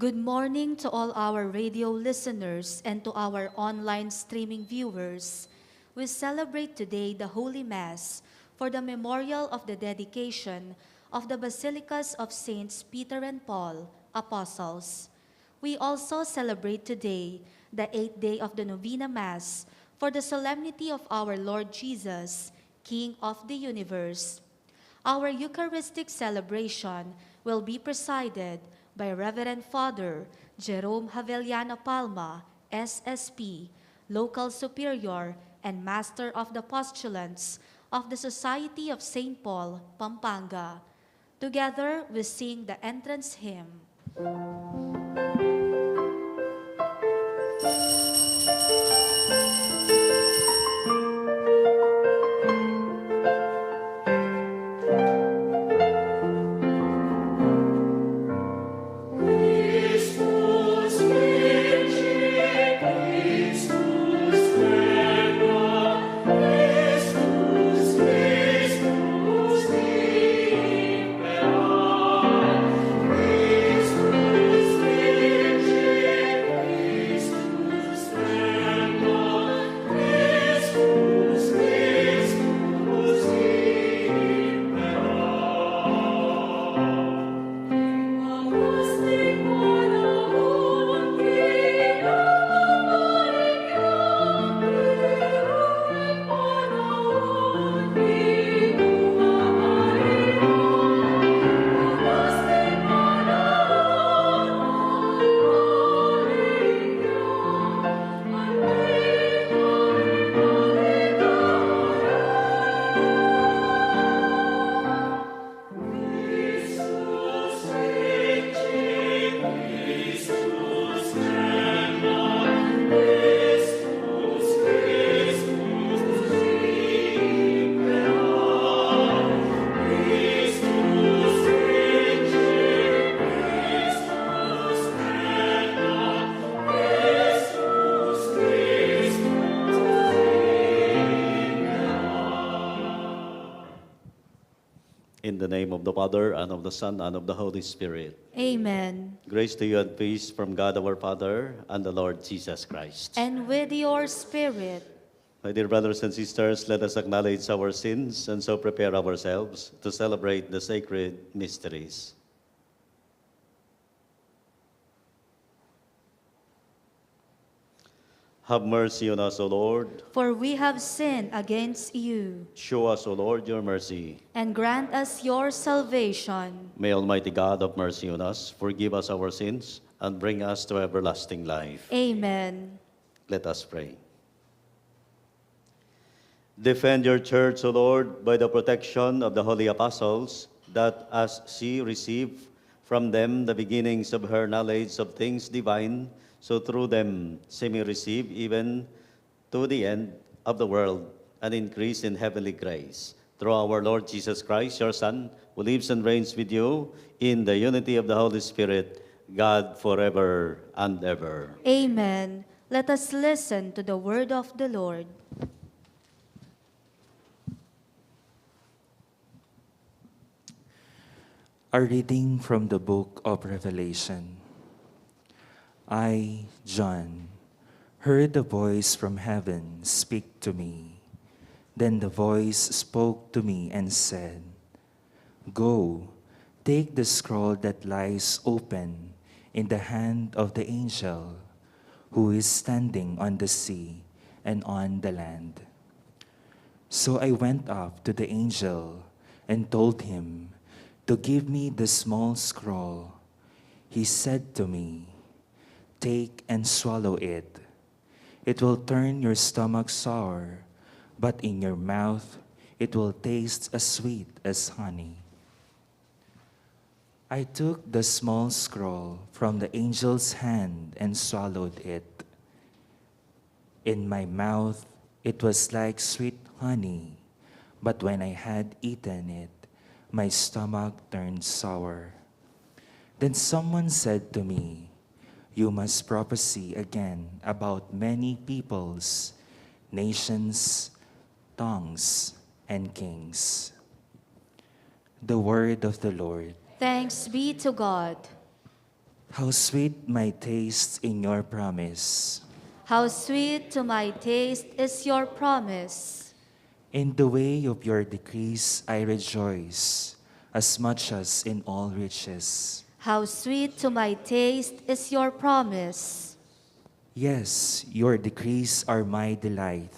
Good morning to all our radio listeners and to our online streaming viewers. We celebrate today the Holy Mass for the memorial of the dedication of the Basilicas of Saints Peter and Paul, Apostles. We also celebrate today the 8th day of the Novena Mass for the Solemnity of our Lord Jesus, King of the universe. Our Eucharistic celebration will be presided by Reverend Father Jerome Javellana Palma, SSP, Local Superior and Master of the Postulants of the Society of St. Paul, Pampanga. Together, we sing the entrance hymn. In the name of the Father, and of the Son, and of the Holy Spirit. Amen. Grace to you and peace from God our Father and the Lord Jesus Christ. And with your spirit. My dear brothers and sisters, let us acknowledge our sins and so prepare ourselves to celebrate the sacred mysteries. Have mercy on us, O Lord. For we have sinned against you. Show us, O Lord, your mercy. And grant us your salvation. May Almighty God have mercy on us, forgive us our sins, and bring us to everlasting life. Amen. Let us pray. Defend your church, O Lord, by the protection of the holy apostles, that as she received from them the beginnings of her knowledge of things divine, so through them she may receive even to the end of the world an increase in heavenly grace. Through our Lord Jesus Christ, your Son, who lives and reigns with you in the unity of the Holy Spirit, God forever and ever. Amen. Let us listen to the word of the Lord. A reading from the book of Revelation. I, John, heard a voice from heaven speak to me. Then the voice spoke to me and said, "Go, take the scroll that lies open in the hand of the angel who is standing on the sea and on the land." So I went up to the angel and told him to give me the small scroll. He said to me, "Take and swallow it. It will turn your stomach sour, but in your mouth it will taste as sweet as honey." I took the small scroll from the angel's hand and swallowed it. In my mouth it was like sweet honey, but when I had eaten it, my stomach turned sour. Then someone said to me, "You must prophesy again about many peoples, nations, tongues, and kings." The word of the Lord. Thanks be to God. How sweet my taste in your promise. How sweet to my taste is your promise. In the way of your decrees I rejoice, as much as in all riches. How sweet to my taste is your promise. Yes, your decrees are my delight.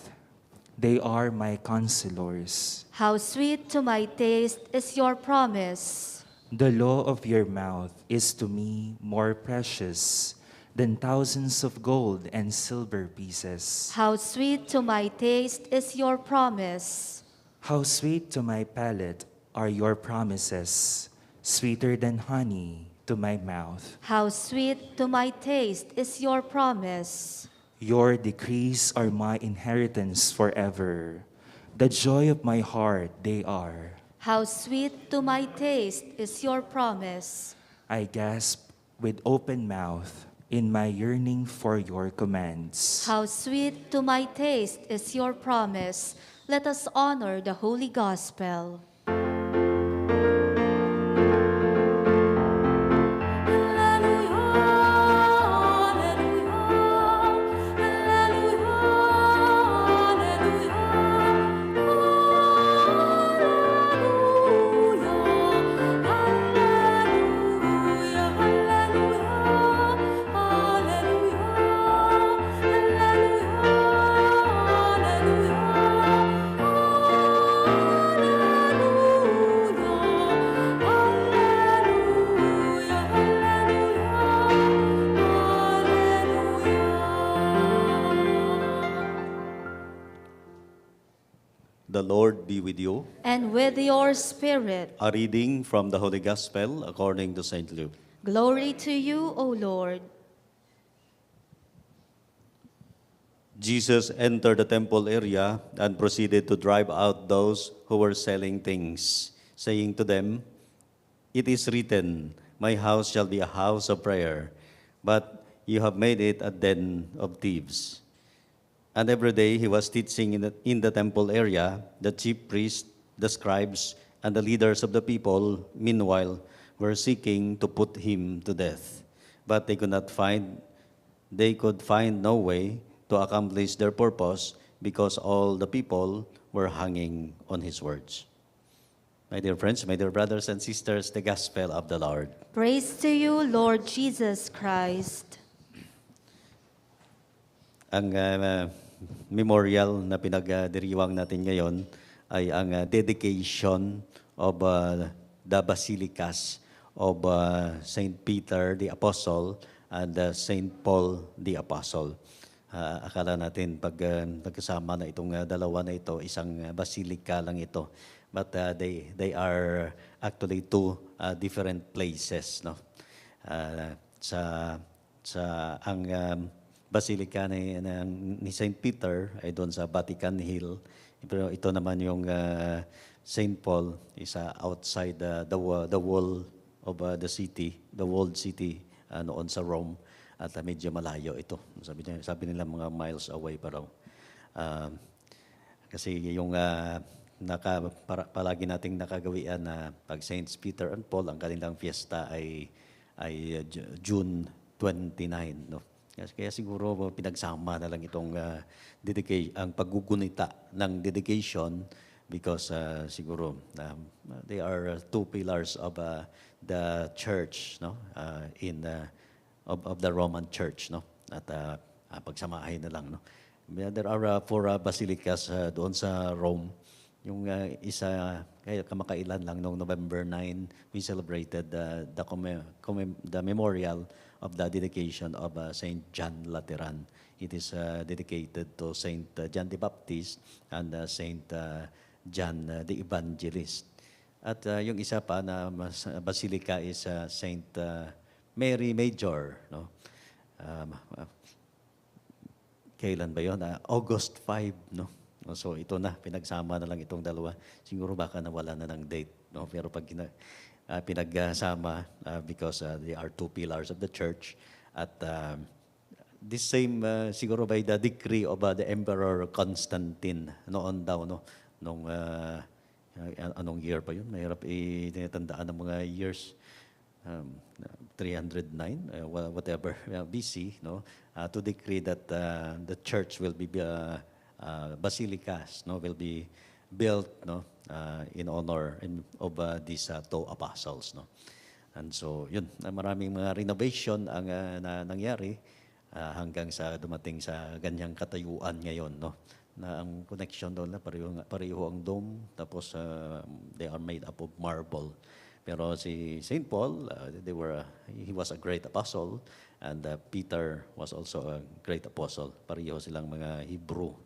They are my counselors. How sweet to my taste is your promise. The law of your mouth is to me more precious than thousands of gold and silver pieces. How sweet to my taste is your promise. How sweet to my palate are your promises, sweeter than honey to my mouth. How sweet to my taste is your promise. Your decrees are my inheritance forever. The joy of my heart they are. How sweet to my taste is your promise. I gasp with open mouth in my yearning for your commands. How sweet to my taste is your promise. Let us honor the Holy Gospel. The Lord be with you. And with your spirit. A reading from the Holy Gospel according to St. Luke. Glory to you, O Lord. Jesus entered the temple area and proceeded to drive out those who were selling things, saying to them, "It is written, my house shall be a house of prayer, but you have made it a den of thieves." And every day he was teaching in the temple area. The chief priests, the scribes, and the leaders of the people, meanwhile, were seeking to put him to death. But they could find no way to accomplish their purpose because all the people were hanging on his words. My dear friends, my dear brothers and sisters, the gospel of the Lord. Praise to you, Lord Jesus Christ. Ang memorial na pinagdiriwang natin ngayon ay ang dedication of the Basilicas of St. Peter the Apostle and St. Paul the Apostle. Akala natin pag nagkasama na itong dalawa na ito, isang basilika lang ito. But they are actually two different places, no? Ang Basilica ni St. Peter ay doon sa Vatican Hill. Pero ito naman yung St. Paul is outside the wall of the city, the walled city noon sa Rome. At medyo malayo ito. Sabi nila mga miles away pa raw. Kasi yung palagi nating nakagawian na pag Saints Peter and Paul, ang kanilang fiesta ay June 29, no? Kaya siguro pinagsama na lang itong ang paggugunita ng dedication because siguro they are two pillars of the church, no? Of the Roman Church, no? At pagsamahin na lang, no? There are four basilicas doon sa Rome. Yung isa, kaya kamakailan lang, noong November 9, we celebrated the memorial of the dedication of Saint John Lateran. It is dedicated to Saint John the Baptist and Saint John the Evangelist. At yung isa pa na basilica is Saint Mary Major, no? Kailan ba yun? August 5, no? So ito na, pinagsama na lang itong dalawa. Siguro baka nawala na ng date, no? Pero pag pinagsama because they are two pillars of the church at this same siguro by the decree of the Emperor Constantine noon daw, no? Nung anong year pa yun? Mahirap itinatandaan ng mga years. 309, whatever, BC, no, to decree that the church will be Basilicas, no, will be built, no, in honor of these two apostles, no. And so, yun, maraming mga renovation ang nangyari hanggang sa dumating sa ganyang katayuan ngayon, no. Na ang connection doon na pareho ang dome, tapos they are made up of marble. Pero si Saint Paul, he was a great apostle, and Peter was also a great apostle. Pareho silang mga Hebrew.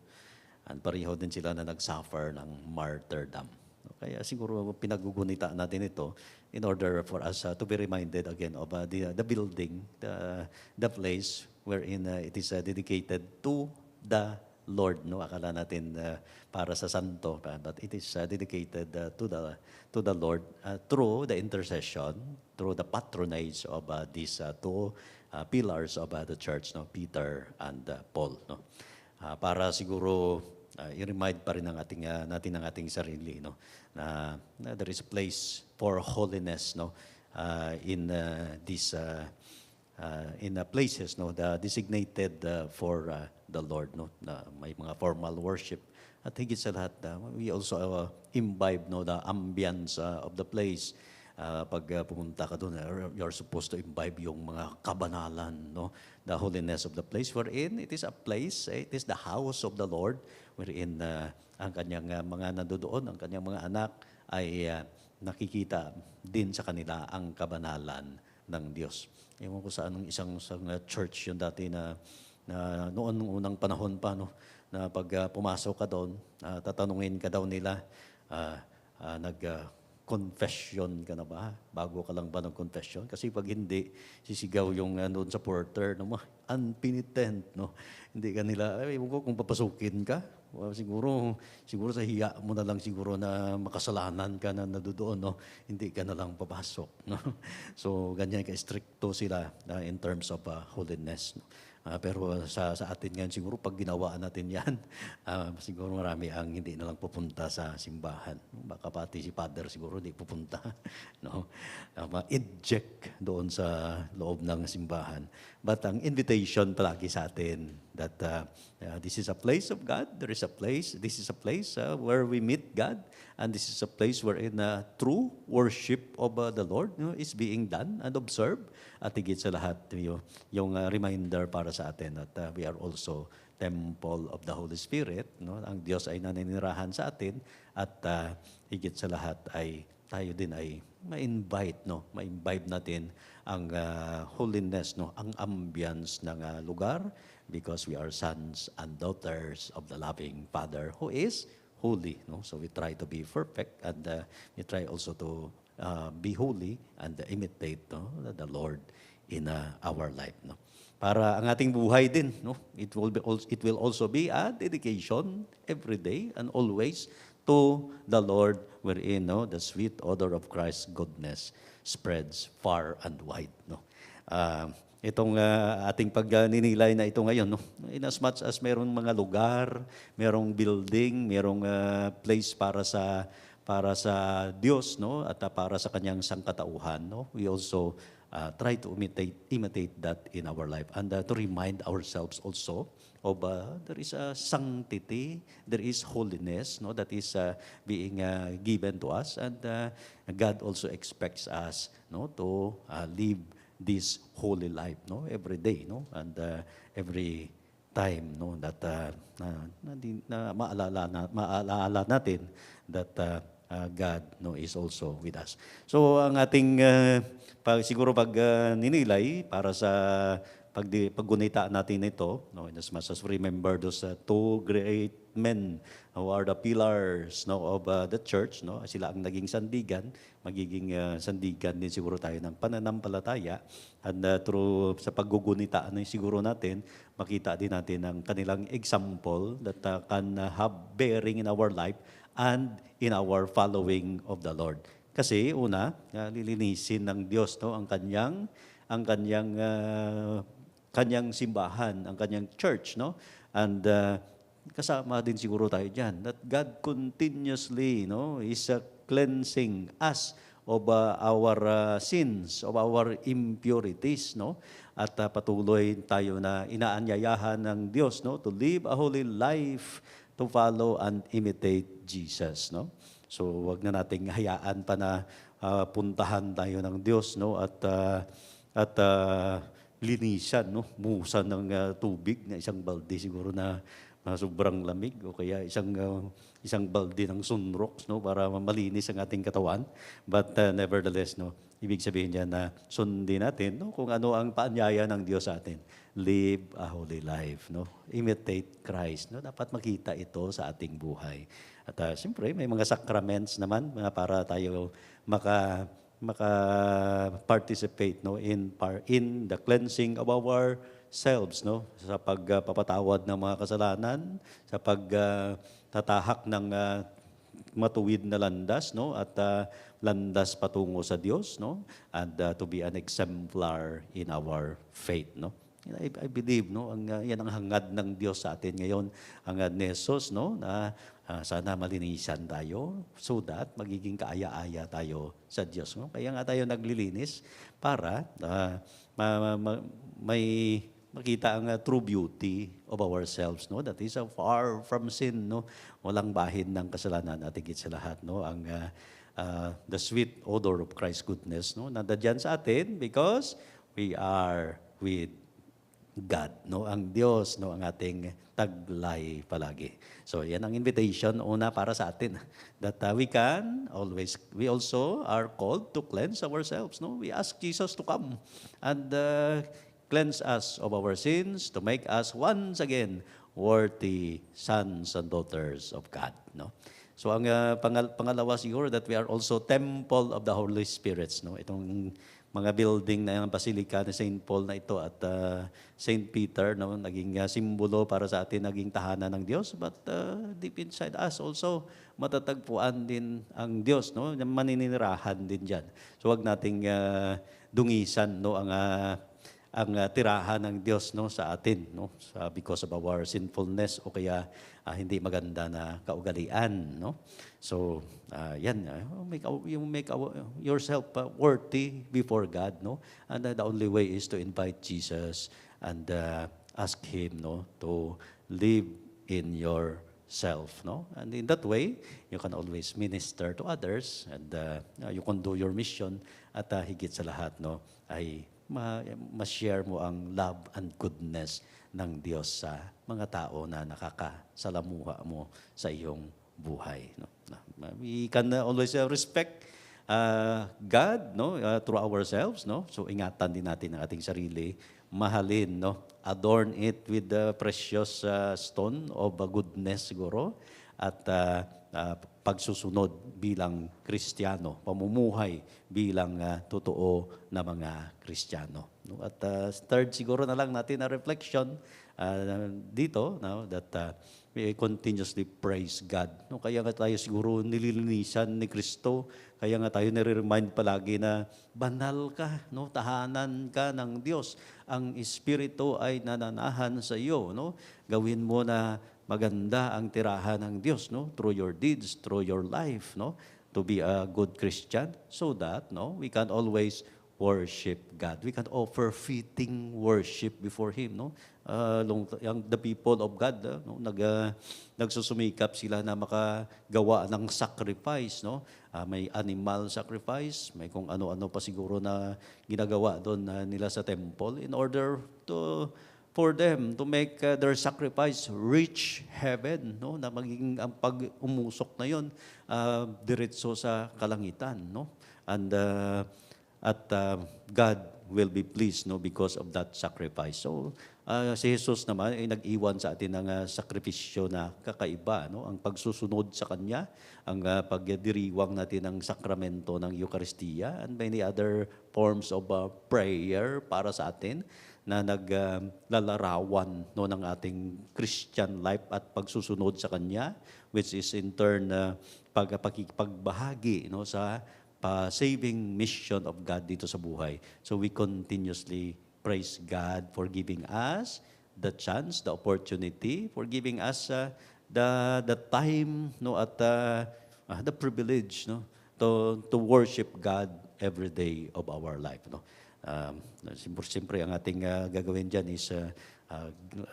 And pareho din sila na nag-suffer ng martyrdom. Kaya siguro pinagugunita natin ito in order for us to be reminded again of the building, the place wherein it is dedicated to the Lord. No, akala natin para sa santo, but it is dedicated to the Lord through the intercession, through the patronage of these two pillars of the church, no, Peter and Paul, no. Para siguro i-remind pa rin natin ang ating sarili, no, na there is a place for holiness, no, in these in places, no, designated for the Lord, no, na may mga formal worship. At higit sa lahat, we also imbibe, no, the ambience of the place. Pag pumunta ka doon, you're supposed to imbibe yung mga kabanalan, no, the holiness of the place wherein it is a place, it is the house of the Lord, wherein ang kanyang mga nandoon, ang kanyang mga anak ay nakikita din sa kanila ang kabanalan ng Diyos. Ewan ko saan isang church yun dati na noon nung unang panahon pa, no, na pag pumasok ka doon, tatanungin ka daw nila, confession ka na ba? Bago ka lang ba ng confession? Kasi pag hindi, sisigaw yung doon sa porter, no, unpenitent, no? Hindi ka nila, ewan ko kung papasukin ka. Well, siguro sa hiya mo na lang siguro na makasalanan ka na doon, no? Hindi ka na lang papasok, no? So, ganyan ka-stricto sila in terms of holiness, no? Pero sa atin ngayon, siguro pag ginawa natin yan, siguro marami ang hindi na lang pupunta sa simbahan. Baka pati si Father siguro hindi pupunta. No? Ma-eject doon sa loob ng simbahan. But ang invitation palagi sa atin that this is a place of God, this is a place where we meet God, and this is a place wherein true worship of the Lord, no, is being done and observed. At higit sa lahat, yung reminder para sa atin that we are also temple of the Holy Spirit, no? Ang Diyos ay naninirahan sa atin, at higit sa lahat ay tayo din ay ma-invite, no? Ma-imbibe natin ang holiness, no? Ang ambience ng lugar, because we are sons and daughters of the loving Father who is holy, no? So we try to be perfect, and we try also to be holy and imitate, no, the Lord in our life, no. Para ang ating buhay din, no, it will also be a dedication every day and always to the Lord, wherein, no, the sweet odor of Christ's goodness spreads far and wide, no. Itong ating pagninilay na ito ngayon, no, in as much as merong mga lugar, merong building, merong place para sa Diyos, no, at para sa kanyang sangkatauhan, no, we also try to imitate that in our life, and to remind ourselves also of there is a sanctity, there is holiness, no, that is being given to us, and God also expects us, no, to live this holy life, no, every day, no, and every time, no, that maalala natin that God, no, is also with us. So ang ating siguro pag ninilay para sa paggunita natin ito, no, in as much as remember those two great men who are the pillars, no, of the church, no, sila ang naging sandigan, magiging sandigan din siguro tayo ng pananampalataya, and through sa paggugunita siguro natin, makita din natin ang kanilang example that can have bearing in our life and in our following of the Lord. Kasi una, lilinisin ng Diyos, no, ang kanyang simbahan, ang kanyang church, no? And kasama din siguro tayo diyan that God continuously, no, is cleansing us of our sins, of our impurities, no? At patuloy tayo na inaanyayahan ng Diyos, no, to live a holy life, to follow and imitate Jesus, no? So wag na nating hayaan pa na puntahan tayo ng Diyos, no, at linisan, no, buhusan ng tubig na isang balde siguro na sobrang lamig, o kaya isang balde ng sunrox, no, para malinis ang ating katawan. But nevertheless, no, ibig sabihin niya na sundin natin, no, kung ano ang paanyaya ng Diyos sa atin. Live a holy life, no? Imitate Christ, no? Dapat makita ito sa ating buhay. At siyempre, may mga sacraments naman para tayo maka-participate, no, in the cleansing of ourselves, no, sa pagpapatawad ng mga kasalanan, sa pagtatahak ng matuwid na landas, no, at landas patungo sa Diyos, no, and to be an exemplar in our faith, no. I believe, no, yan ang hangad ng Diyos sa atin ngayon, hangad ni Jesus, no, na sana malinisan tayo so that magiging kaaya-aya tayo sa Diyos. No? Kaya nga tayo naglilinis para may makita ang true beauty of ourselves, no? That is far from sin, no? Walang bahid ng kasalanan at higit sa lahat, no? Ang the sweet odor of Christ's goodness, no? Nandiyan sa atin because we are with God, no? Ang Diyos, no, ang ating taglay palagi. So, yan ang invitation una para sa atin that we also are called to cleanse ourselves, no? We ask Jesus to come and cleanse us of our sins, to make us once again worthy sons and daughters of God, no? So, ang pangalawa siguro that we are also temple of the Holy Spirits, no? Itong mga building na yung Basilica ni St. Paul na ito at St. Peter, no, naging simbolo para sa atin, naging tahanan ng Diyos. But deep inside us also, matatagpuan din ang Diyos, no, maninirahan din dyan. So wag nating dungisan, no, ang tirahan ng Diyos, no, sa atin, no, because of our sinfulness o kaya hindi maganda na kaugalian, no. So yan, you make yourself worthy before God, no. And the only way is to invite Jesus and ask Him, no, to live in yourself, no. And in that way, you can always minister to others and you can do your mission at higit sa lahat, no, ay ma-share mo ang love and goodness ng Diyos sa mga tao na nakakasalamuha mo sa iyong buhay, no. We can always respect God, no, through ourselves, no. So ingatan din natin ang ating sarili, mahalin, no. Adorn it with the precious stone of goodness siguro at pagsusunod bilang Kristiyano, pamumuhay bilang totoo na mga Kristiyano. No? At third siguro na lang natin na reflection dito, no, that we continuously praise God. No? Kaya nga tayo siguro nililinisan ni Kristo, kaya nga tayo nire-remind palagi na banal ka, no? Tahanan ka ng Diyos. Ang Espiritu ay nananahan sa iyo. No? Gawin mo na maganda ang tirahan ng Diyos, no, through your deeds, through your life, no, to be a good Christian so that, no, we can always worship God. We can offer fitting worship before Him, no. The people of God, no, nagsusumikap sila na makagawa ng sacrifice, no. May animal sacrifice, may kung ano-ano pa siguro na ginagawa doon nila sa temple in order for them to make their sacrifice reach heaven, no, na magiging ang pag-umusok na yon diretso sa kalangitan, no, and God will be pleased, no, because of that sacrifice. So si Jesus naman ay nag-iwan sa atin ng sakripisyo na kakaiba, no, ang pagsusunod sa Kanya, ang pagdiriwang natin ng sakramento ng Eucharistia and many other forms of prayer para sa atin na naglalarawan, no, ng ating Christian life at pagsusunod sa Kanya, which is in turn pagbahagi, no, sa saving mission of God dito sa buhay. So we continuously praise God for giving us the chance, the opportunity, for giving us the time, no, at the privilege, no, to worship God every day of our life. No? Siyempre, ang ating gagawin dyan is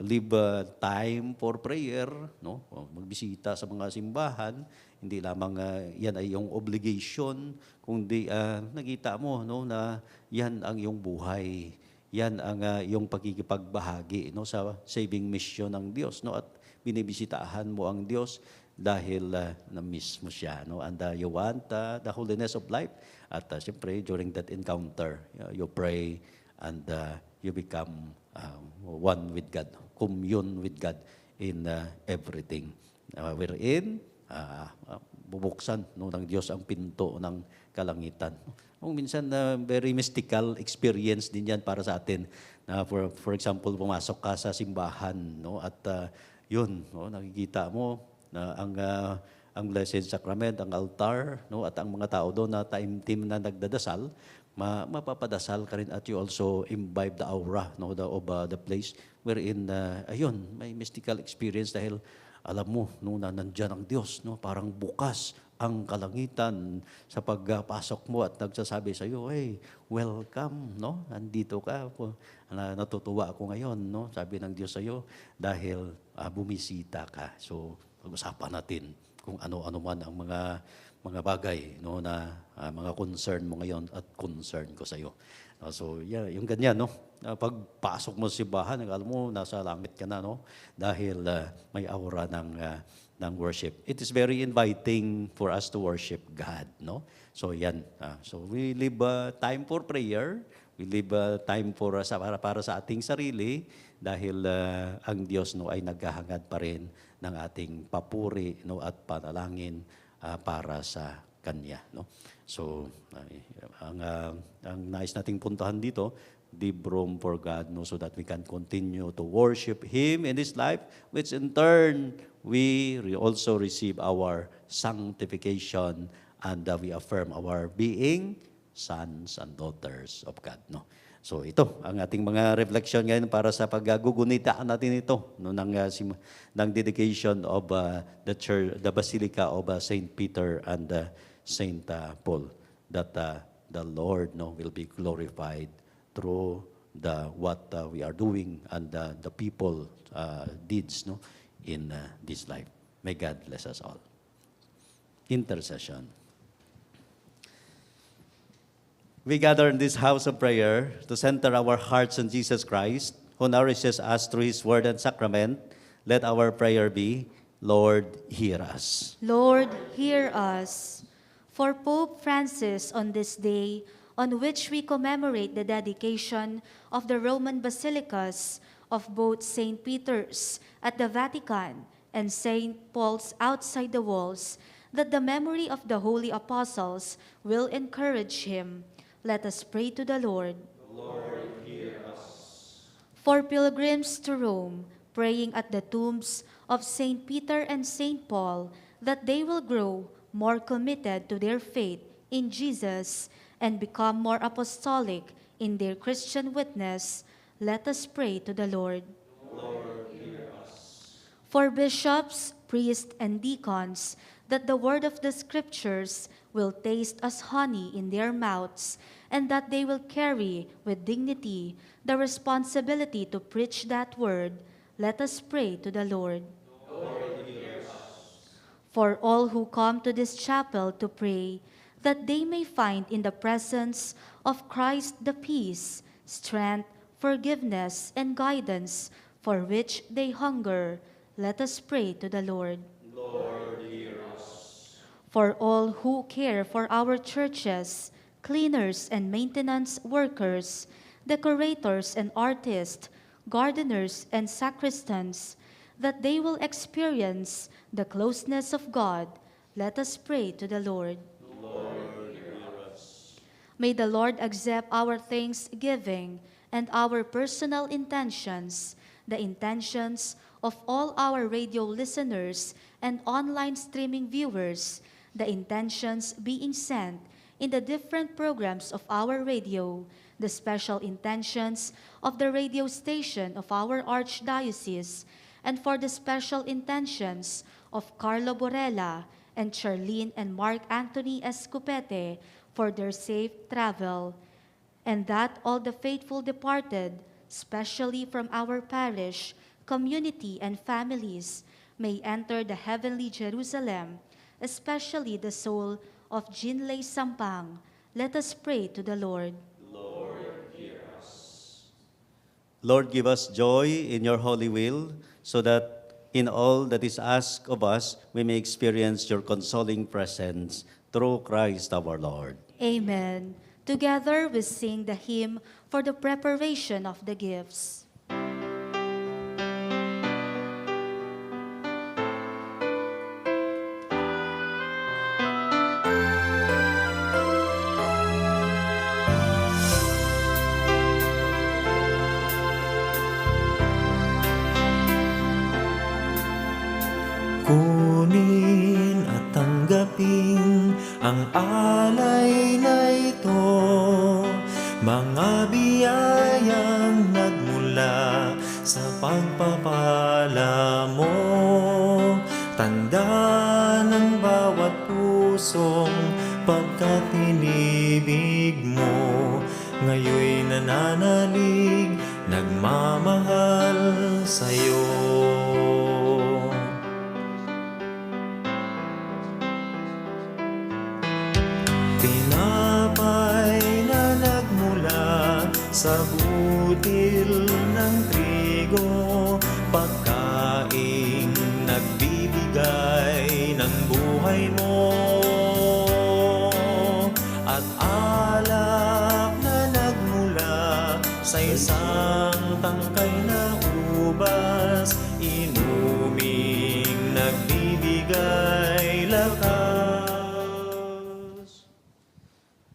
leave time for prayer, no? O magbisita sa mga simbahan. Hindi lamang yan ay yung obligation, kundi nakita mo, no, na yan ang iyong buhay. Yan ang iyong pagkikipagbahagi, no, sa saving mission ng Diyos, no, at binibisitahan mo ang Diyos dahil na-miss mo siya, no, and you want the holiness of life. At siyempre, during that encounter, you pray and you become one with God, commune with God in everything. Wherein, bubuksan, no, ng Diyos ang pinto ng kalangitan. Kung minsan very mystical experience din yan para sa atin. Na for example, pumasok ka sa simbahan, no, at yun, no, nakikita mo na ang Blessed Sacrament, ang altar, no, at ang mga tao doon na taimtim na nagdadasal, mapapadasal ka rin at you also imbibe the aura, no, of the place wherein ayun, may mystical experience dahil alam mo, no, na nandyan ang Diyos, no, parang bukas ang kalangitan sa pagpasok mo at nagsasabi sa iyo, hey, welcome, no? Nandito ka. Natutuwa ako ngayon, no? Sabi ng Diyos sa iyo dahil bumisita ka. So, pag-usapan natin kung ano-ano man ang mga bagay, no, na mga concern mo ngayon at concern ko sa iyo. So, yeah, yung ganyan, no? Pagpasok mo sa simbahan, alam mo, nasa langit ka na, no? Dahil may aura ng worship. It is very inviting for us to worship God, no? So, yan. So, we leave time for prayer. We leave time para sa ating sarili dahil ang Diyos, no, ay naghahangad pa rin ng ating papuri, no, at panalangin para sa Kanya, no? So, ang nais nating puntahan dito, leave room for God, no, so that we can continue to worship Him in this life, which in turn, we also receive our sanctification and we affirm our being sons and daughters of God, no? So ito ang ating mga reflection ngayon para sa paggugunitaan natin ito, no, ng dedication of the church, the Basilica of Saint Peter and Saint Paul, that the Lord, no, will be glorified through what we are doing and the people deeds, no, in this life. May God bless us all. Intercession. We gather in this house of prayer to center our hearts on Jesus Christ, who nourishes us through His word and sacrament. Let our prayer be, Lord, hear us. Lord, hear us. For Pope Francis, on this day, on which we commemorate the dedication of the Roman Basilicas of both St. Peter's at the Vatican and St. Paul's outside the walls, that the memory of the holy apostles will encourage him. Let us pray to the Lord. Lord, hear us. For pilgrims to Rome, praying at the tombs of St. Peter and St. Paul, that they will grow more committed to their faith in Jesus and become more apostolic in their Christian witness, let us pray to the Lord. Lord, hear us. For bishops, priests, and deacons, that the word of the Scriptures will taste as honey in their mouths, and that they will carry with dignity the responsibility to preach that word, let us pray to the Lord. Lord, hear us. For all who come to this chapel to pray, that they may find in the presence of Christ the peace, strength, forgiveness, and guidance for which they hunger, let us pray to the Lord. Lord, hear us. For all who care for our churches, cleaners and maintenance workers, decorators and artists, gardeners and sacristans, that they will experience the closeness of God, let us pray to the Lord. Lord, hear us. May the Lord accept our thanksgiving and our personal intentions, the intentions of all our radio listeners and online streaming viewers, the intentions being sent in the different programs of our radio, the special intentions of the radio station of our Archdiocese, and for the special intentions of Carlo Borella and Charlene and Mark Anthony Escopete for their safe travel, and that all the faithful departed, especially from our parish, community, and families, may enter the heavenly Jerusalem, especially the soul of Jinlei Sampang. Let us pray to the Lord. Lord, give us joy in your holy will, so that in all that is asked of us, we may experience your consoling presence through Christ our Lord. Amen. Together we sing the hymn for the preparation of the gifts. Kunin at tanggapin ang alay na ito, mga biyayang nagmula sa pagpapala mo. Tanda ng bawat pusong pagkat inibig mo, ngayoy nananalig, nagmamahal sa'yo. Tinapay na nagmula sa butil ng trigo, pagkaing nagbibigay ng buhay mo. At alak na nagmula sa isang tangkay na ubas, inuming nagbibigay lakas.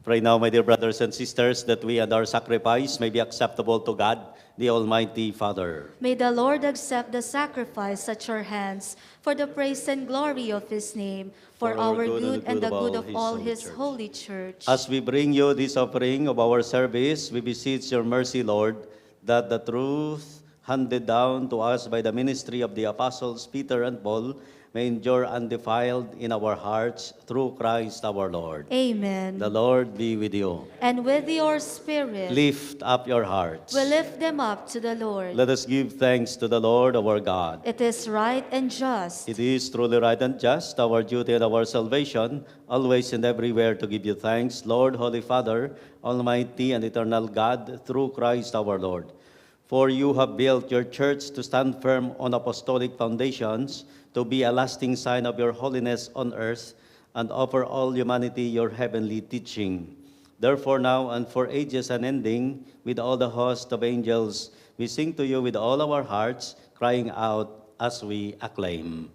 Pray now, my dear brothers and sisters, that we and our sacrifice may be acceptable to God, the Almighty Father. May the Lord accept the sacrifice at your hands for the praise and glory of his name, for our good and the good of all his holy church. As we bring you this offering of our service, we beseech your mercy, Lord, that the truth handed down to us by the ministry of the apostles Peter and Paul may endure undefiled in our hearts through Christ our Lord. Amen. The Lord be with you. And with your spirit, Lift up your hearts. we lift them up to the Lord. Let us give thanks to the Lord our God. It is right and just, It is truly right and just, our duty and our salvation, always and everywhere to give you thanks, Lord, Holy Father, Almighty and eternal God, through Christ our Lord. For you have built your church to stand firm on apostolic foundations, to be a lasting sign of your holiness on earth, and offer all humanity your heavenly teaching. Therefore now and for ages unending, with all the host of angels, we sing to you with all our hearts, crying out as we acclaim.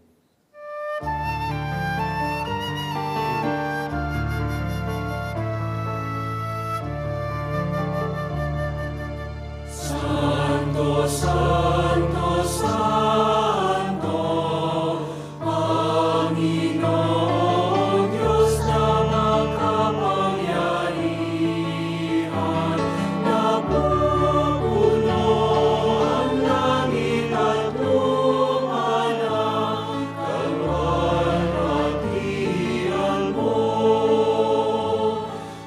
Santo, Santo, Santo, Panginoong Diyos na makapangyarihan, napupuno ang langit at lupa ng kalwalhatian mo.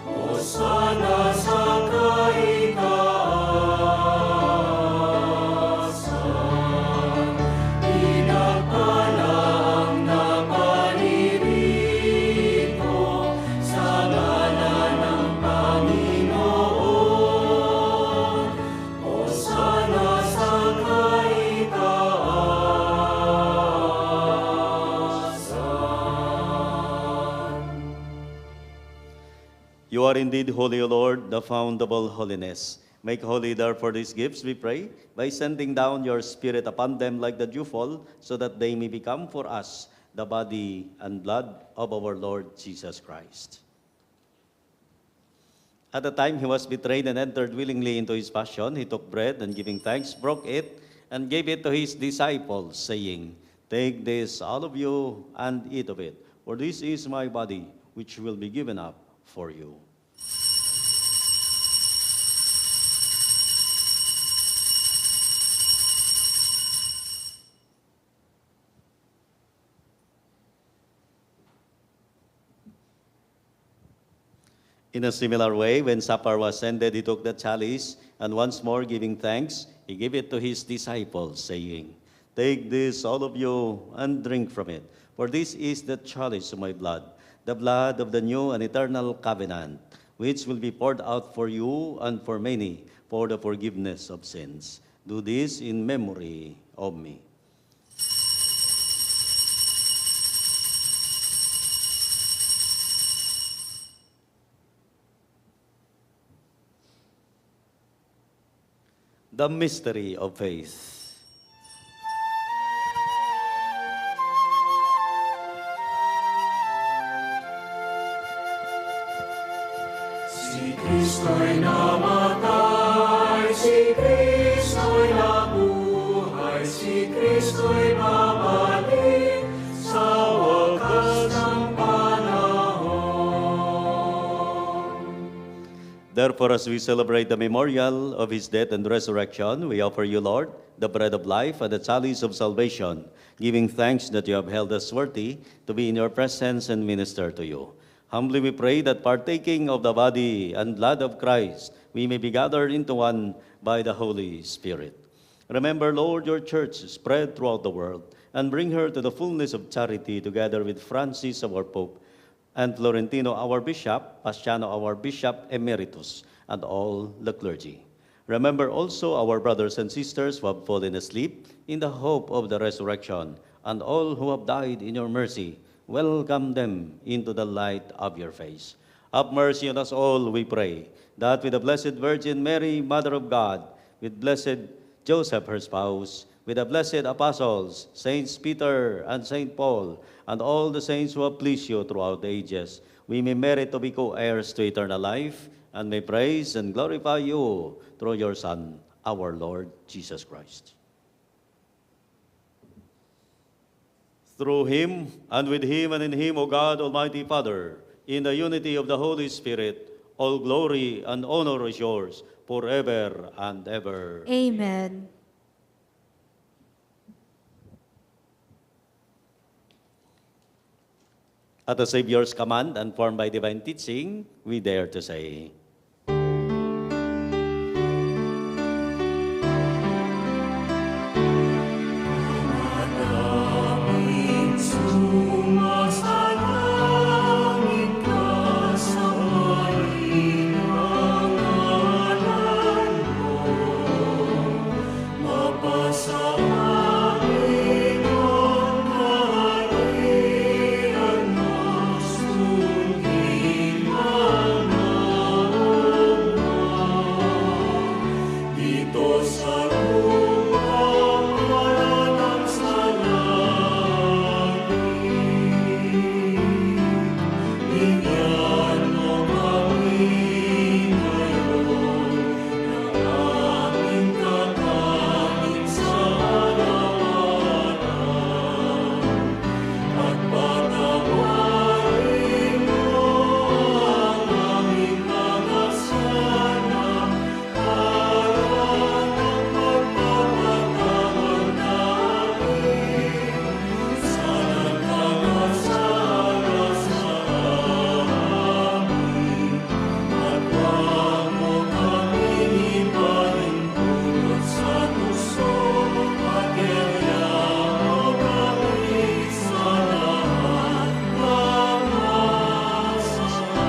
Hosana sa kaitaasan, pinagpala ang naparirito sa ngalan ng Panginoon. Hosana sa kaitaasan. You are indeed holy, O Lord, the fount of all holiness. Make holy, therefore, these gifts, we pray, by sending down your Spirit upon them like the dewfall, so that they may become for us the body and blood of our Lord Jesus Christ. At the time he was betrayed and entered willingly into his passion, he took bread and giving thanks, broke it, and gave it to his disciples, saying, Take this, all of you, and eat of it, for this is my body, which will be given up for you. In a similar way, when supper was ended, he took the chalice, and once more giving thanks, he gave it to his disciples, saying, "Take this, all of you, and drink from it, for this is the chalice of my blood, the blood of the new and eternal covenant, which will be poured out for you and for many for the forgiveness of sins. Do this in memory of me." The mystery of faith. Si Kristo'y namatay, si Kristo'y nabuhay, si Kristo'y babalik sa wakas ng panahon. Therefore, as we celebrate the memorial of his death and resurrection, we offer you, Lord, the bread of life and the chalice of salvation, giving thanks that you have held us worthy to be in your presence and minister to you. Humbly we pray that partaking of the body and blood of Christ, we may be gathered into one by the Holy Spirit. Remember, Lord, your church spread throughout the world, and bring her to the fullness of charity together with Francis, our Pope, and Florentino, our Bishop, Pastiano, our Bishop Emeritus, and all the clergy. Remember also our brothers and sisters who have fallen asleep in the hope of the resurrection, and all who have died in your mercy. Welcome them into the light of your face. Have mercy on us all, we pray, that with the Blessed Virgin Mary, Mother of God, with Blessed Joseph, her spouse, with the blessed apostles, Saints Peter and Saint Paul, and all the saints who have pleased you throughout the ages, we may merit to be co-heirs to eternal life, and may praise and glorify you through your Son, our Lord Jesus Christ. Through him, and with him, and in him, O God, Almighty Father, in the unity of the Holy Spirit, all glory and honor is yours forever and ever. Amen. At the Savior's command and formed by divine teaching, we dare to say, Manalangin sumasalangit ka sa malinang ngalan mo, mapasa amin ang kaharian mo, sundin ang naong mo. Dito sa lumang walang sa langit, bigyan mo kami ngayon ng aming kakanin sa araw-araw, at patawarin mo ang aming mga sala, para ng pagpapatawad namin sa nagkakasala sa amin. At huwag mo kaming ipahintulot sa gusto, at kaya mo kami sa lahat ng masama.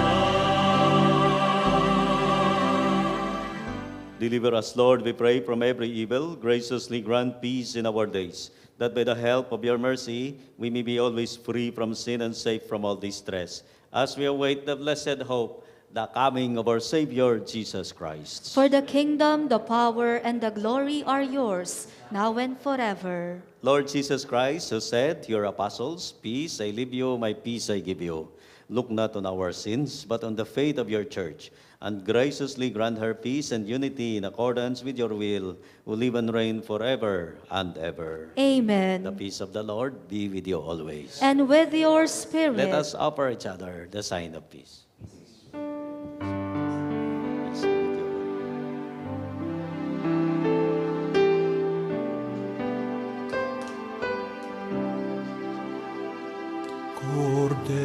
Deliver us, Lord, we pray, from every evil. Graciously grant peace in our days, that by the help of your mercy, we may be always free from sin and safe from all distress, as we await the blessed hope, the coming of our Savior, Jesus Christ. For the kingdom, the power, and the glory are yours, now and forever. Lord Jesus Christ, who said to your apostles, "Peace I leave you, my peace I give you," look not on our sins, but on the faith of your church, and graciously grant her peace and unity in accordance with your will, who live and reign forever and ever. Amen. The peace of the Lord be with you always. And with your spirit. Let us offer each other the sign of peace. Peace be with you.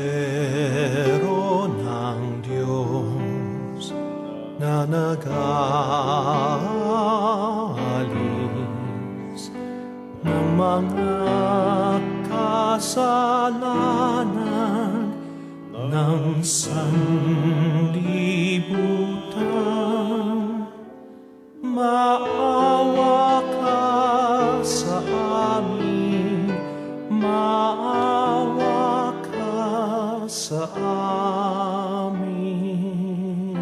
Cordero ng Diyos, nag-aalis ng mga kasalanan ng sanlibutan. Maawa ka sa amin, maawa ka sa amin.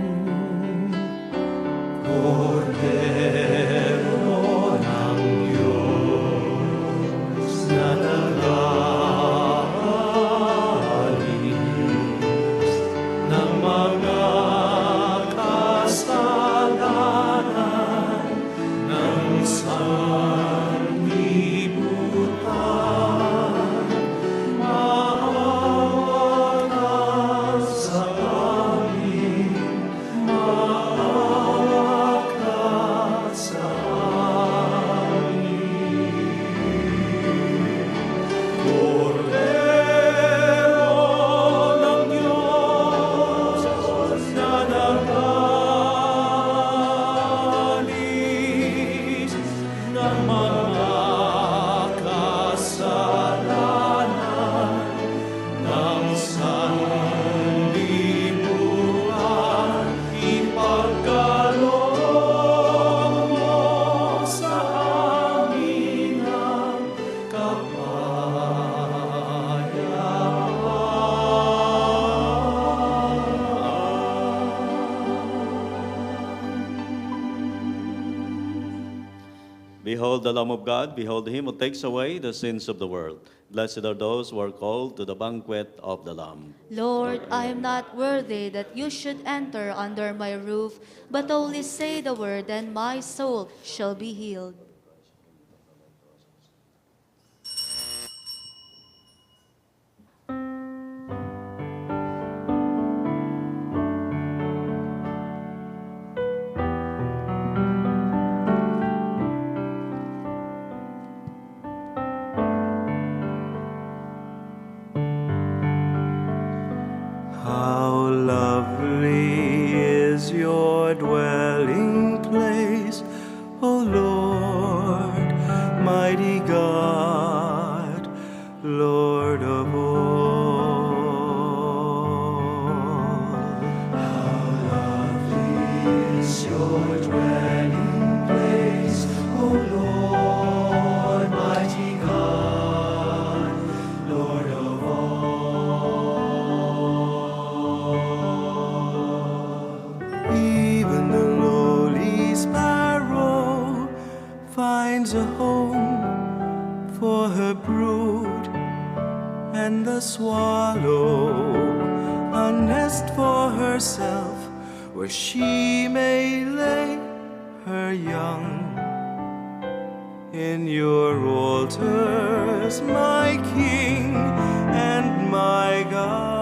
Kordero ng Diyos na nag-aalis ng mga kasalanan ng sanlibutan. Maawa ka sa amin, maawa ka sa amin. Kordero ng Diyos na nag-aalis ng mga kasalanan ng sanlibutan, ipagkaloob mo sa amin ang Behold the Lamb of God, behold him who takes away the sins of the world. Blessed are those who are called to the banquet of the Lamb. Lord, I am not worthy that you should enter under my roof, but only say the word, and my soul shall be healed. How lovely is your dwelling place, O Lord, mighty God, Lord of all. How lovely is your dwelling place, O Lord, mighty God, Lord of all. Even the lowly sparrow finds a home for her brood, and the swallow a nest for herself where she may lay her young. In your altars, my King and my God,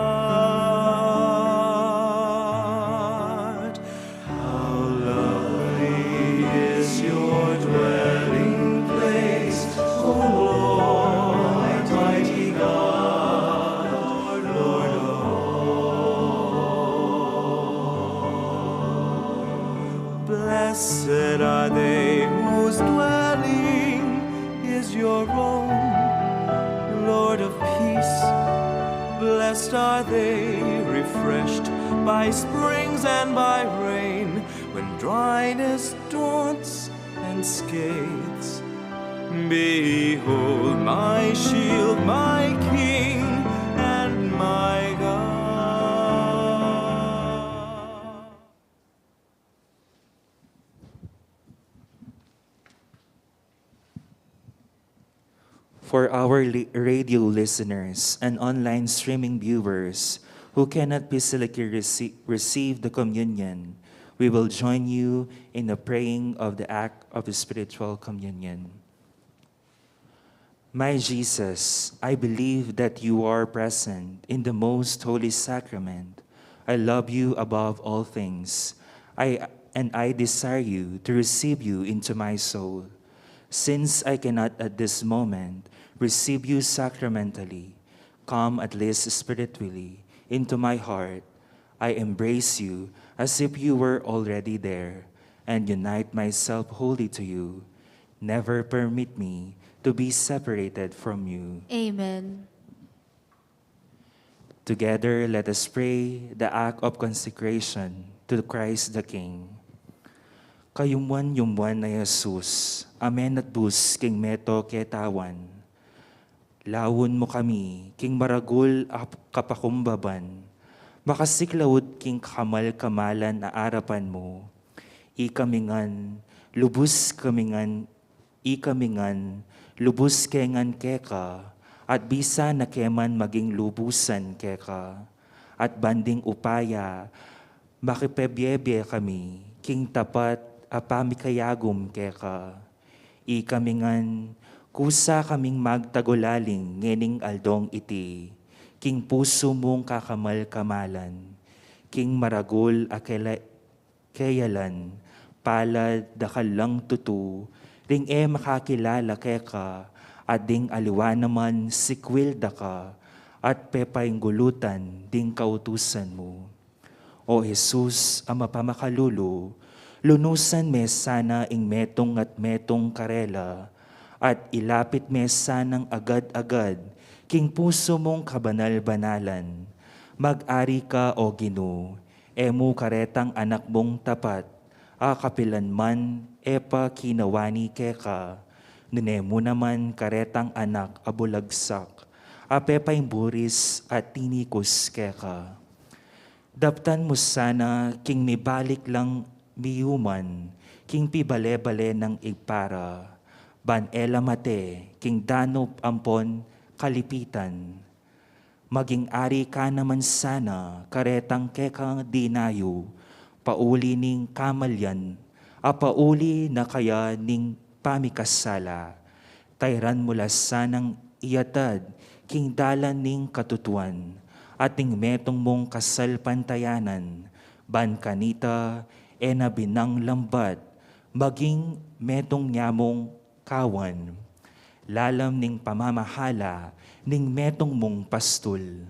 how lovely is your dwelling place, O Lord, mighty God, Lord of all. Blessed are they whose dwelling is your own, Lord of peace. Blessed are they, refreshed by springs and by rain, when dryness daunts and scathes. Behold my shield, my King and my God. For our radio listeners and online streaming viewers who cannot physically receive the communion, we will join you in the praying of the act of the spiritual communion. My Jesus, I believe that you are present in the most holy sacrament. I love you above all things. I desire you to receive you into my soul. Since I cannot at this moment receive you sacramentally, come at least spiritually into my heart. I embrace you as if you were already there, and unite myself wholly to you. Never permit me to be separated from you. Amen. Together, let us pray the act of consecration to Christ the King. Kayumwan na Jesus, amen at bus king meto ketawan. Lawon mo kami, king maragul kapakumbaban. Makasiklawod king kamal-kamalan na arapan mo. Ikamingan, lubos kengan keka, at bisa na keman maging lubusan keka. At banding upaya, makipebyebye kami, king tapat apamikayagum keka. Ikamingan, kusa kaming magtagulaling ngening aldong iti, king puso mong kakamal-kamalan, king maragul kayalan, palad dakalang tutu, ring makakilala keka, at ding aliwa naman sikwil daka, at pepaing gulutan ding kautusan mo. O Jesus, ang mapamakalulu, lunusan me sana ing metong at metong karela, at ilapit me sanang agad-agad, king puso mong kabanal-banalan. Mag-ari ka o Ginoo, emu karetang anak mong tapat, akapilan man epa kinawani keka, nunemo naman karetang anak abulagsak, apepaing buris at tinikus keka. Daptan mo sana king mibalik lang miyuman, king pibale-bale ng igpara, ban elamate, king danop ampon kalipitan. Maging ari ka naman sana, karetang kekang dinayo, pauli ning kamalyan, pauli na kaya ning pamikasala. Tayran mula sanang iyatad, king dalan ning katutuan, ating metong mong kasalpantayanan, ban kanita, ena binang lambat, maging metong nyamong kawan. Lalam ning pamamahala, ning metong mong pastul.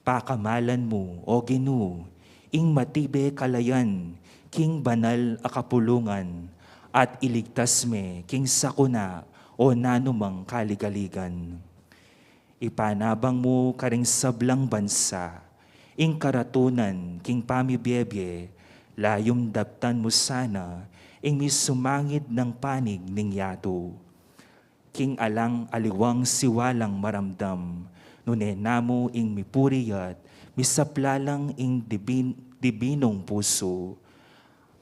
Pakamalan mo, o Ginoo, ing matibe kalayan, king banal akapulungan, at iligtas me, king sakuna, o nanumang kaligaligan. Ipanabang mo karing sablang bansa, ing karatunan, king pamibiyebye, layum daptan mo sana, ing misumangid ng panig ning yato. King alang aliwang siwalang maramdam, nunenamo ing mipuriyat, misaplalang ing dibinong puso,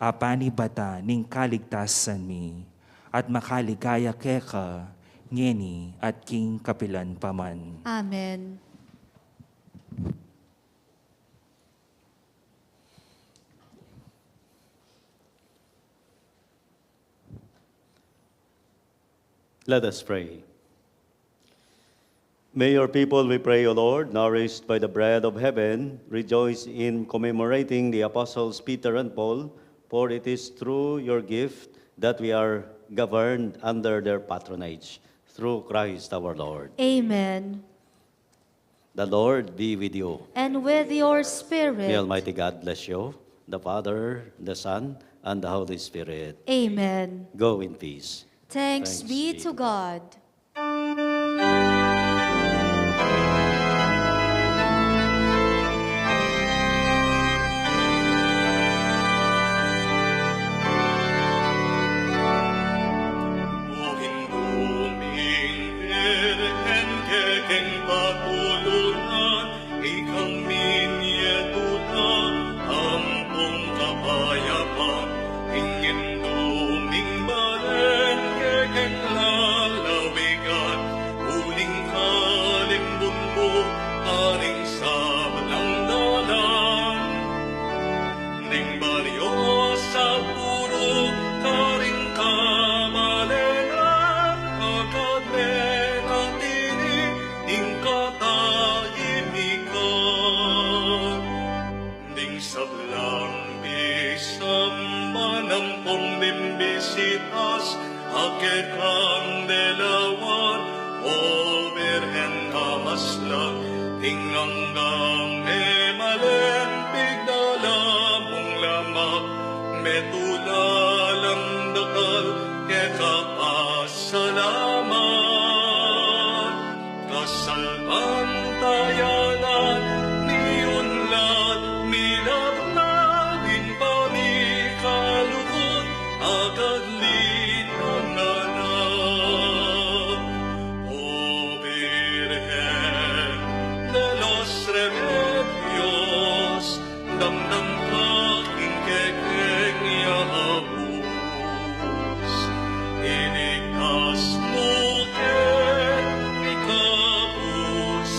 apani bata ning kaligtasan mi, at makaligaya keka, ngeni at king kapilan paman. Amen. Let us pray. May your people, we pray, O Lord, nourished by the bread of heaven, rejoice in commemorating the apostles Peter and Paul, for it is through your gift that we are governed under their patronage, through Christ our Lord. Amen. The Lord be with you. And with your spirit. May Almighty God bless you, the Father, the Son, and the Holy Spirit. Amen. Go in peace. Thanks be to God. Basilicas, akit kang delawan, over and hamaslang, tinganggang emalen, bigdala mong lam kasalpantayanan, niunlad, milabnagin pa mi kalugod, agad linanganak. O Virgen de los Remedios, damdam ka kekenya abus, iligtas mo ken ikabus,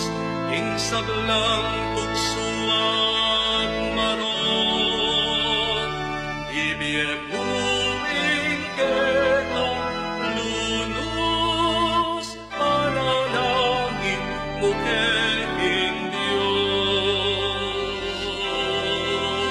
ing sablang tuksuan maron, ibiebuing ken lunos, panalangin mo ken